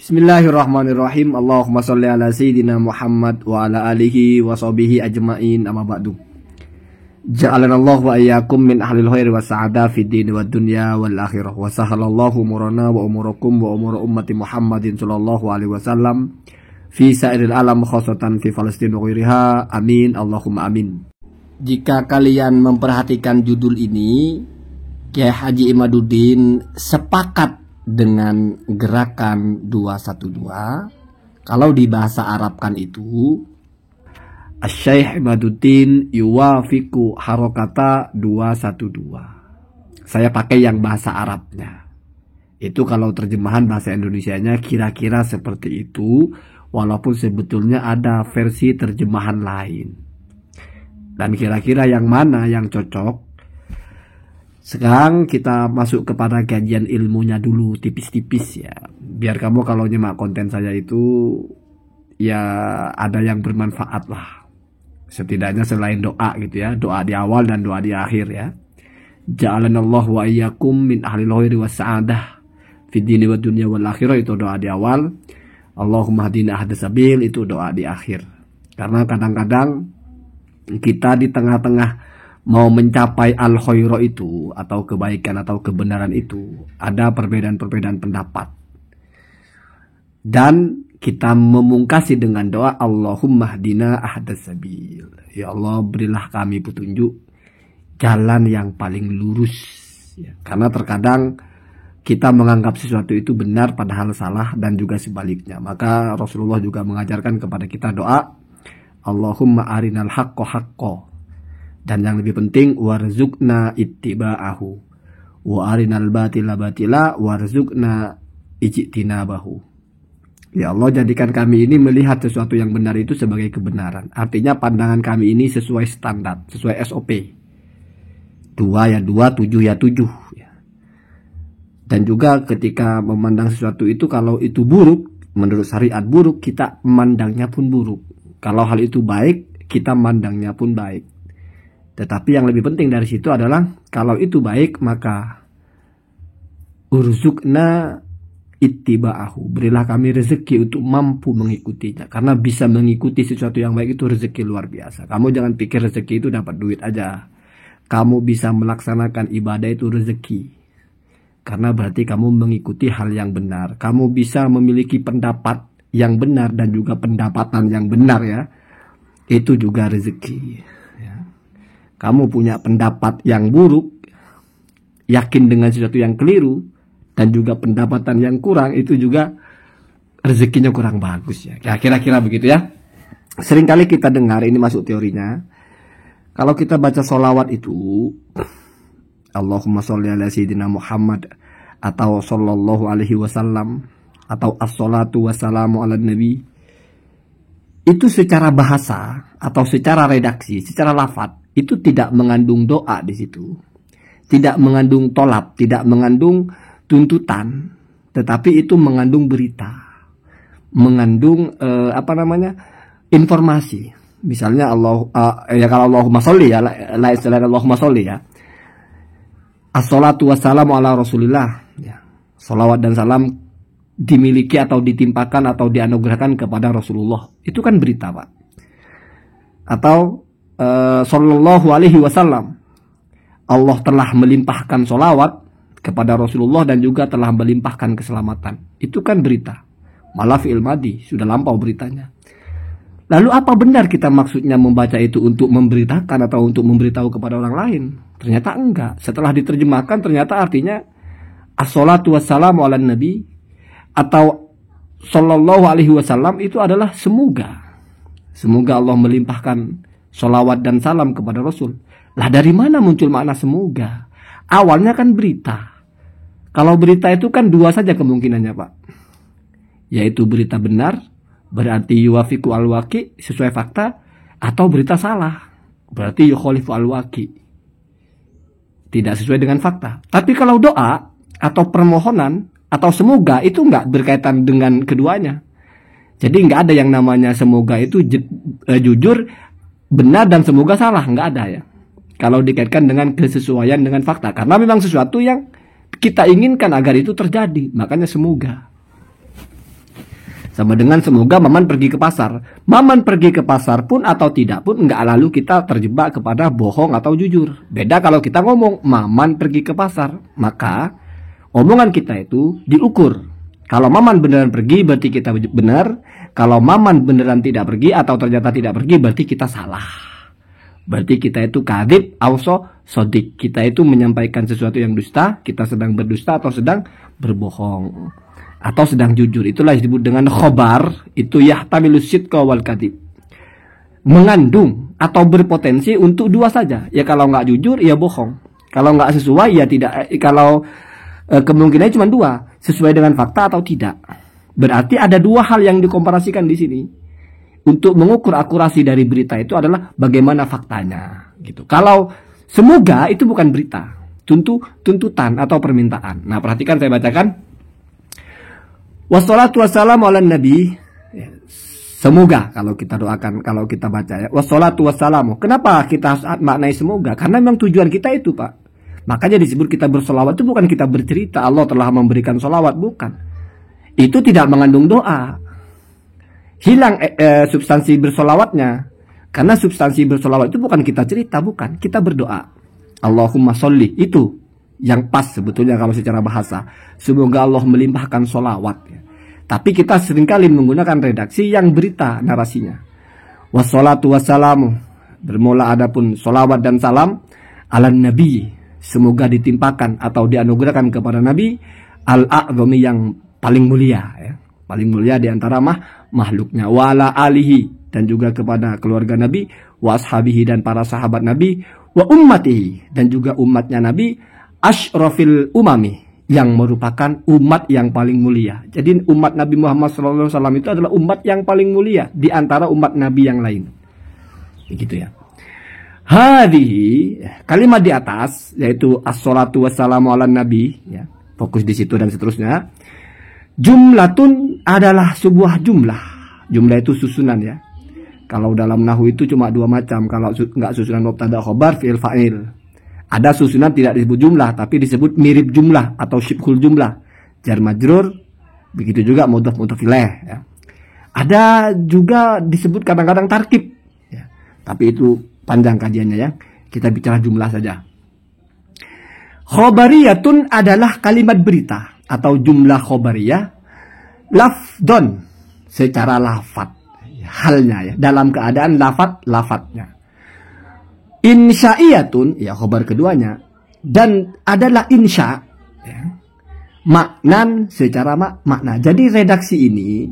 Bismillahirrahmanirrahim. Allahumma sholli ala sayyidina Muhammad wa ala alihi wa sahbihi ajma'in, amma ba'du. Ja'alanallahu wa iyyakum min ahlil khairi wa sa'ada fid dini wad dunya wal akhirah. Wa sahalallahu umurana wa umurakum wa umur ummati Muhammadin sallallahu alaihi wasallam fi sa'iril alam khassatan fi Palestin wa ghairiha. Amin Allahumma amin. Jika kalian memperhatikan judul ini, Kiai Haji Imaduddin sepakat dengan gerakan 212. Kalau di bahasa Arab kan itu Asy-Syaikh Imaduddin yuwafiqu harokata 212. Saya pakai yang bahasa Arabnya. Itu kalau terjemahan bahasa Indonesianya kira-kira seperti itu, walaupun sebetulnya ada versi terjemahan lain. Dan kira-kira yang mana yang cocok? Sekarang kita masuk kepada kajian ilmunya dulu tipis-tipis ya. Biar kamu kalau nyimak konten saya itu ya ada yang bermanfaat lah. Setidaknya selain doa gitu ya. Doa di awal dan doa di akhir ya. Ja'alanallahu wa iyyakum min ahlil khairi was sa'adah fid dini wad dunya wal akhirah, itu doa di awal. Allahumma hadina ahdas sabil, itu doa di akhir. Karena kadang-kadang kita di tengah-tengah mau mencapai al-khairu itu atau kebaikan atau kebenaran itu ada perbedaan-perbedaan pendapat. Dan kita memungkasi dengan doa Allahumma hdina ahdas sabil. Ya Allah, berilah kami petunjuk jalan yang paling lurus. Ya, karena terkadang kita menganggap sesuatu itu benar padahal salah dan juga sebaliknya. Maka Rasulullah juga mengajarkan kepada kita doa Allahumma arinal haqqo haqqo. Dan yang lebih penting warzuqna ittiba'ahu wa arinal batila batila warzuqna ijtinabahu. Ya Allah, jadikan kami ini melihat sesuatu yang benar itu sebagai kebenaran. Artinya pandangan kami ini sesuai standar, sesuai SOP. 2 ya 2, 7 ya 7 ya. Dan juga ketika memandang sesuatu itu, kalau itu buruk, menurut syariat buruk, kita memandangnya pun buruk. Kalau hal itu baik, kita memandangnya pun baik. Tetapi yang lebih penting dari situ adalah kalau itu baik maka urzukna ittiba'ahu, berilah kami rezeki untuk mampu mengikutinya. Karena bisa mengikuti sesuatu yang baik itu rezeki luar biasa. Kamu jangan pikir rezeki itu dapat duit aja. Kamu bisa melaksanakan ibadah itu rezeki. Karena berarti kamu mengikuti hal yang benar. Kamu bisa memiliki pendapat yang benar dan juga pendapatan yang benar ya. Itu juga rezeki. Kamu punya pendapat yang buruk, yakin dengan sesuatu yang keliru, dan juga pendapatan yang kurang, itu juga rezekinya kurang bagus ya. Kira-kira begitu ya. Seringkali kita dengar, ini masuk teorinya, kalau kita baca sholawat itu, Allahumma sholli ala sayyidina Muhammad, atau sallallahu alaihi wasallam, atau as-sholatu wassalamu ala nabi, itu secara bahasa, atau secara redaksi, secara lafadz, itu tidak mengandung doa di situ, tidak mengandung tolab, tidak mengandung tuntutan, tetapi itu mengandung berita, mengandung informasi. Misalnya ya kalau Allahumma sholli ya, la istilah Allahumma sholli ya, as-sholatu wassalamu ala rasulillah ya, sholawat dan salam dimiliki atau ditimpakan atau dianugerahkan kepada Rasulullah, itu kan berita Pak. Atau sallallahu alaihi wasallam, Allah telah melimpahkan solawat kepada Rasulullah dan juga telah melimpahkan keselamatan. Itu kan berita, malah fi'il madi, sudah lampau beritanya. Lalu apa benar kita maksudnya membaca itu untuk memberitakan atau untuk memberitahu kepada orang lain? Ternyata enggak. Setelah diterjemahkan ternyata artinya as-sholatu wassalamu ala nabi atau sallallahu alaihi wasallam itu adalah semoga Allah melimpahkan sholawat dan salam kepada Rasul. Lah dari mana muncul makna semoga? Awalnya kan berita. Kalau berita itu kan dua saja kemungkinannya Pak. Yaitu berita benar, berarti yuwafiqu al-waqi, sesuai fakta. Atau berita salah, berarti yukhalifu al-waqi, tidak sesuai dengan fakta. Tapi kalau doa atau permohonan atau semoga itu enggak berkaitan dengan keduanya. Jadi enggak ada yang namanya semoga itu jujur, benar dan semoga salah, nggak ada ya. Kalau dikaitkan dengan kesesuaian dengan fakta, karena memang sesuatu yang kita inginkan agar itu terjadi, makanya semoga. Sama dengan semoga Maman pergi ke pasar. Maman pergi ke pasar pun atau tidak pun nggak lalu kita terjebak kepada bohong atau jujur. Beda kalau kita ngomong Maman pergi ke pasar, maka omongan kita itu diukur. Kalau Maman beneran pergi berarti kita benar. Kalau Maman beneran tidak pergi atau ternyata tidak pergi berarti kita salah. Berarti kita itu kadhib auso sodik. Kita itu menyampaikan sesuatu yang dusta, kita sedang berdusta atau sedang berbohong. Atau sedang jujur. Itulah disebut dengan khobar. Itu yahtamilus sidqa wal kadhib. Mengandung atau berpotensi untuk dua saja. Ya kalau nggak jujur ya bohong. Kalau nggak sesuai ya tidak. Kalau kemungkinannya cuma dua. Sesuai dengan fakta atau tidak. Berarti ada dua hal yang dikomparasikan di sini. Untuk mengukur akurasi dari berita itu adalah bagaimana faktanya. Gitu. Kalau semoga itu bukan berita. Tuntutan atau permintaan. Nah perhatikan saya bacakan. Wassalatu wassalamu ala nabi. Semoga kalau kita doakan, kalau kita baca ya. Wassalatu wassalamu. Kenapa kita harus maknai semoga? Karena memang tujuan kita itu Pak. Makanya disebut kita bersolawat itu bukan kita bercerita Allah telah memberikan solawat. Bukan. Itu tidak mengandung doa. Hilang substansi bersolawatnya. Karena substansi bersolawat itu bukan kita cerita. Bukan. Kita berdoa. Allahumma sholli. Itu yang pas sebetulnya kalau secara bahasa. Semoga Allah melimpahkan solawat. Tapi kita seringkali menggunakan redaksi yang berita narasinya. Wassalatu wassalamu. Bermula adapun solawat dan salam. Ala nabi. Semoga ditimpakan atau dianugerahkan kepada Nabi. Al-a'zami yang paling mulia. Ya. Paling mulia diantara makhluknya. Wa ala alihi. Dan juga kepada keluarga Nabi. Wa ashabihi dan para sahabat Nabi. Wa ummatihi. Dan juga umatnya Nabi. Ashrafil umami. Yang merupakan umat yang paling mulia. Jadi umat Nabi Muhammad SAW itu adalah umat yang paling mulia di antara umat Nabi yang lain. Begitu ya. Hadhihi, kalimat di atas yaitu as-salatu wassalamu ala nabi ya. Fokus di situ dan seterusnya. Jumlatun adalah sebuah jumlah. Jumlah itu susunan ya. Kalau dalam nahwu itu cuma dua macam. Kalau enggak susunan mubtada khobar fi'il fa'il. Ada susunan tidak disebut jumlah, tapi disebut mirip jumlah atau syibhul jumlah. Jar majrur, begitu juga mudhof ilaih. Ya. Ada juga disebut kadang-kadang tarkib. Ya. Tapi itu panjang kajiannya ya. Kita bicara jumlah saja. Khobariyatun adalah kalimat berita atau jumlah khobariyah. Lafdon secara lafat. Halnya ya. Dalam keadaan lafat-lafatnya. Insya'iyatun, ya khobar keduanya, dan adalah insya, ya, maknan secara makna. Jadi redaksi ini,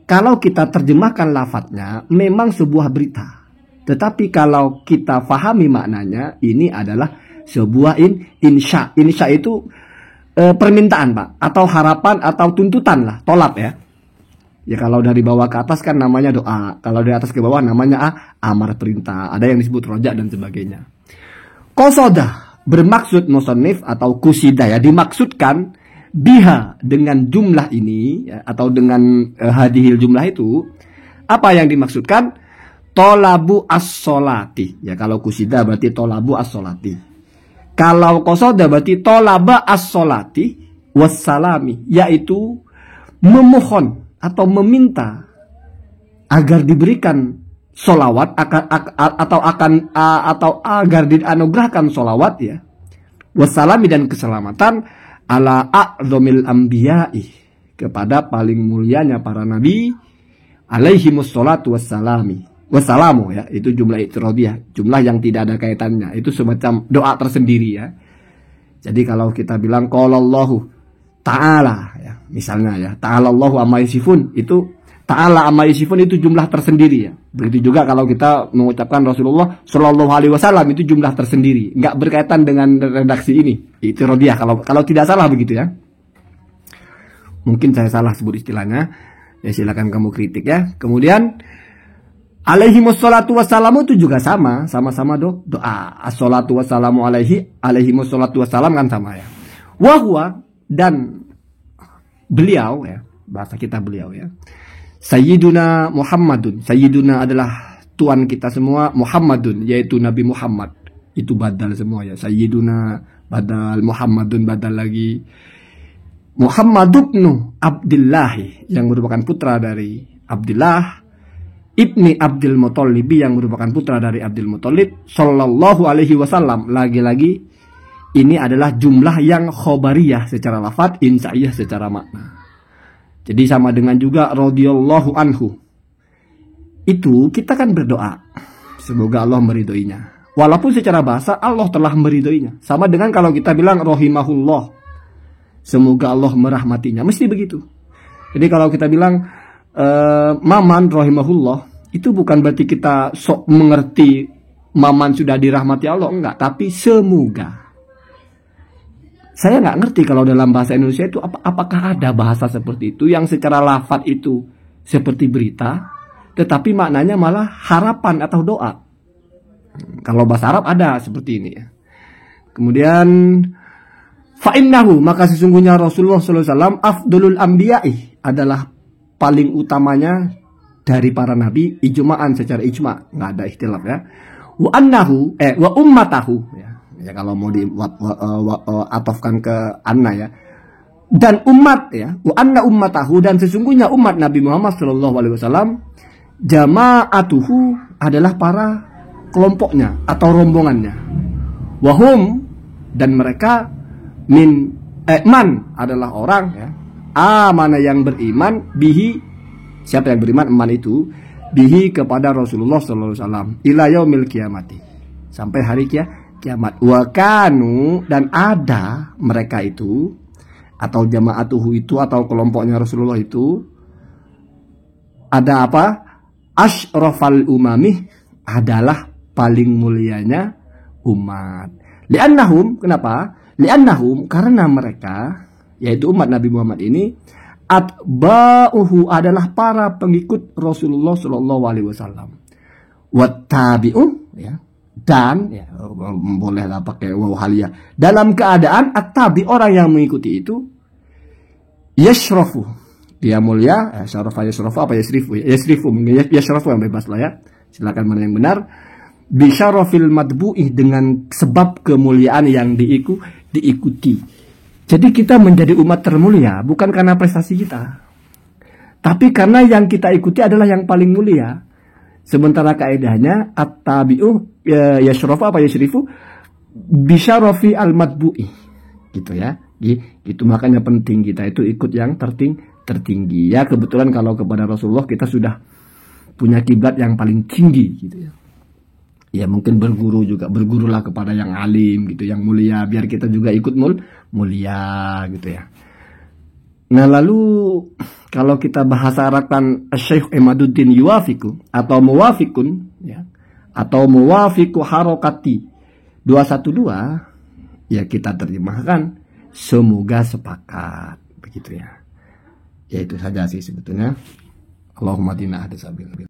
kalau kita terjemahkan lafadznya, memang sebuah berita. Tetapi kalau kita fahami maknanya, ini adalah sebuah insya. Insya itu permintaan Pak, atau harapan, atau tuntutan lah, tolap ya. Ya kalau dari bawah ke atas kan namanya doa. Kalau dari atas ke bawah namanya amar perintah. Ada yang disebut rojak dan sebagainya. Qasadah bermaksud musannif atau kusida ya. Dimaksudkan biha dengan jumlah ini ya, atau dengan hadihil jumlah itu. Apa yang dimaksudkan? Tolabu as-solati. Ya kalau kusida berarti tolabu as-solati. Kalau qasada berarti tolaba as-solati wassalami. Yaitu memohon atau meminta agar diberikan solawat atau agar dianugerahkan solawat ya wassalami dan keselamatan ala a'zamil anbiya'i kepada paling mulianya para nabi alaihimus sholatu wassalamu ya. Itu jumlah iftiradiyah, jumlah yang tidak ada kaitannya. Itu semacam doa tersendiri ya. Jadi kalau kita bilang qalallahu ta'ala ya, misalnya ya, ta'ala Allahu amma yasifun, itu ta'ala amma yasifun itu jumlah tersendiri ya. Begitu juga kalau kita mengucapkan Rasulullah Shallallahu alaihi wasallam, itu jumlah tersendiri, nggak berkaitan dengan redaksi ini. Itu rodiah kalau tidak salah begitu ya. Mungkin saya salah sebut istilahnya. Ya silakan kamu kritik ya. Kemudian alaihi wassalatu wassalamu itu juga sama-sama doa. As-salatu wassalamu alaihi wassalatu wassalam kan sama ya. Wa huwa dan beliau ya, bahasa kita beliau ya, Sayyiduna Muhammadun. Sayyiduna adalah tuan kita semua, Muhammadun yaitu Nabi Muhammad. Itu badal semua ya. Sayyiduna badal, Muhammadun badal lagi. Muhammad ibnu Abdullah yang merupakan putra dari Abdullah ibni Abdul Muthalib yang merupakan putra dari Abdul Muthalib sallallahu alaihi wasallam. Lagi-lagi ini adalah jumlah yang khobariyah secara lafadz, insaiyah secara makna. Jadi sama dengan juga radhiyallahu anhu. Itu kita kan berdoa semoga Allah meridhoinya. Walaupun secara bahasa Allah telah meridhoinya. Sama dengan kalau kita bilang rahimahullah, semoga Allah merahmatinya, mesti begitu. Jadi kalau kita bilang Maman rahimahullah, itu bukan berarti kita sok mengerti Maman sudah dirahmati Allah, enggak. Tapi semoga. Saya nggak ngerti kalau dalam bahasa Indonesia itu apakah ada bahasa seperti itu yang secara lafadz itu seperti berita, tetapi maknanya malah harapan atau doa. Kalau bahasa Arab ada seperti ini ya. Kemudian fa'innahu, maka sesungguhnya Rasulullah SAW afdolul anbiya'i, adalah paling utamanya dari para nabi, ijma'an, secara ijma', nggak ada ikhtilaf ya. Wa annahu wa ummatahu ya. Ya kalau mau atofkan ke anna ya. Dan umat ya, wa anna ummatahu, dan sesungguhnya umat Nabi Muhammad SAW jama'atuhu adalah para kelompoknya atau rombongannya. Wahum, dan mereka man adalah orang ya, mana yang beriman bihi, siapa yang beriman, man itu bihi kepada Rasulullah SAW ila yaumil qiyamati, sampai hari kiamat. Wa kanu, dan ada mereka itu atau jama'atuhu itu atau kelompoknya Rasulullah itu ada apa? Asyrafal umami, adalah paling mulianya umat. Li'annahum, kenapa? Li'annahum, karena mereka, yaitu umat Nabi Muhammad ini, atba'uhu, adalah para pengikut Rasulullah SAW. Wattabi'u ya, dan ya, bolehlah pakai waw haliyah, dalam keadaan at-tabi, orang yang mengikuti itu, yashrafu, dia mulia, syarafa yashrafu apa yasrifu? Yasrifu, yashrafu yang bebas lah ya. Silakan mana yang benar. Bisyarafil madbu'ih, dengan sebab kemuliaan yang diikuti. Jadi kita menjadi umat termulia bukan karena prestasi kita, tapi karena yang kita ikuti adalah yang paling mulia. Sementara kaidahnya at-tabi'u yashrafu apa yashrifu bisyarafi al-madbu'ih, gitu ya. Itu makanya penting kita itu ikut yang tertinggi. Ya kebetulan kalau kepada Rasulullah kita sudah punya kiblat yang paling tinggi gitu ya. Ya mungkin bergurulah kepada yang alim gitu, yang mulia, biar kita juga ikut mulia gitu ya. Nah lalu kalau kita bahasa Arabkan Syekh Imaduddin yuwafiku atau muwafikun ya, atau muwafiku harokati 212, ya kita terjemahkan semoga sepakat, begitu ya. Ya itu saja sih sebetulnya. Allahumma tina hadasabil.